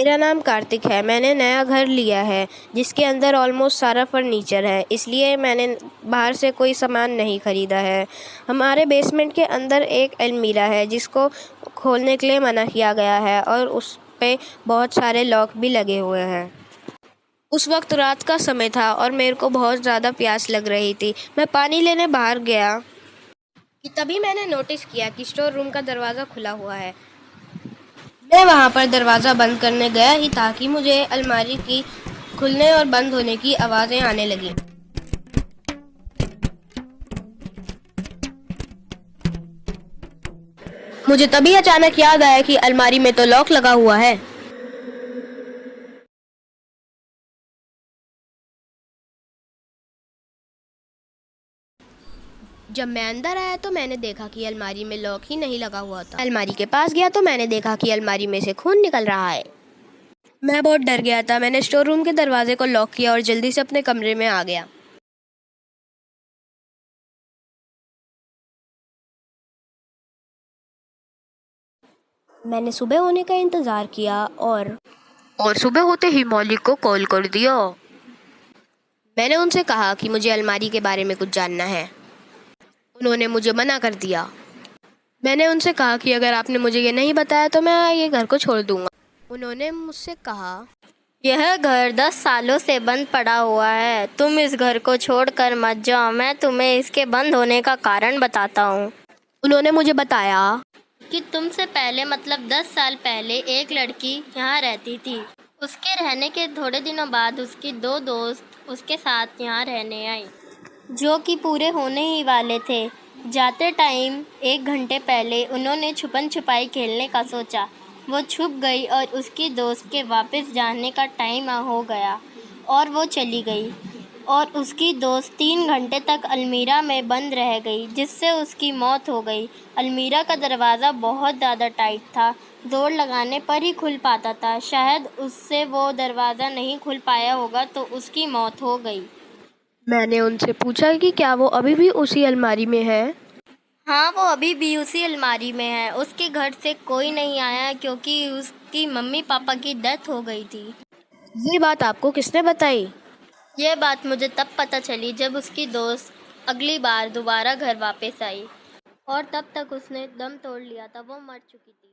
मेरा नाम कार्तिक है। मैंने नया घर लिया है जिसके अंदर ऑलमोस्ट सारा फर्नीचर है, इसलिए मैंने बाहर से कोई सामान नहीं ख़रीदा है। हमारे बेसमेंट के अंदर एक अलमीरा है जिसको खोलने के लिए मना किया गया है और उस पे बहुत सारे लॉक भी लगे हुए हैं। उस वक्त रात का समय था और मेरे को बहुत ज़्यादा प्यास लग रही थी। मैं पानी लेने बाहर गया कि तभी मैंने नोटिस किया कि स्टोर रूम का दरवाज़ा खुला हुआ है। मैं वहाँ पर दरवाज़ा बंद करने गया ही था कि मुझे अलमारी की खुलने और बंद होने की आवाज़ें आने लगीं। मुझे तभी अचानक याद आया कि अलमारी में तो लॉक लगा हुआ है। जब मैं अंदर आया तो मैंने देखा कि अलमारी में लॉक ही नहीं लगा हुआ था। अलमारी के पास गया तो मैंने देखा कि अलमारी में से खून निकल रहा है। मैं बहुत डर गया था। मैंने स्टोर रूम के दरवाजे को लॉक किया और जल्दी से अपने कमरे में आ गया। मैंने सुबह होने का इंतज़ार किया और सुबह होते ही मालिक को कॉल कर दिया। मैंने उनसे कहा कि मुझे अलमारी के बारे में कुछ जानना है। उन्होंने मुझे मना कर दिया। मैंने उनसे कहा कि अगर आपने मुझे ये नहीं बताया तो मैं ये घर को छोड़ दूंगा। उन्होंने मुझसे कहा, यह घर 10 सालों से बंद पड़ा हुआ है। तुम इस घर को छोड़कर मत जाओ। मैं तुम्हें इसके बंद होने का कारण बताता हूँ। उन्होंने मुझे बताया कि तुमसे पहले मतलब 10 साल पहले एक लड़की यहाँ रहती थी। उसके रहने के थोड़े दिनों बाद उसकी 2 दोस्त उसके साथ यहाँ रहने आई, जो कि पूरे होने ही वाले थे। जाते टाइम 1 घंटे पहले उन्होंने छुपन छुपाई खेलने का सोचा। वो छुप गई और उसकी दोस्त के वापस जाने का टाइम हो गया और वो चली गई। और उसकी दोस्त 3 घंटे तक अलमीरा में बंद रह गई, जिससे उसकी मौत हो गई। अलमीरा का दरवाज़ा बहुत ज़्यादा टाइट था, जोर लगाने पर ही खुल पाता था। शायद उससे वो दरवाज़ा नहीं खुल पाया होगा तो उसकी मौत हो गई। मैंने उनसे पूछा कि क्या वो अभी भी उसी अलमारी में है। हाँ, वो अभी भी उसी अलमारी में है। उसके घर से कोई नहीं आया क्योंकि उसकी मम्मी पापा की डेथ हो गई थी। ये बात आपको किसने बताई? यह बात मुझे तब पता चली जब उसकी दोस्त अगली बार दोबारा घर वापस आई और तब तक उसने दम तोड़ लिया था। वो मर चुकी थी।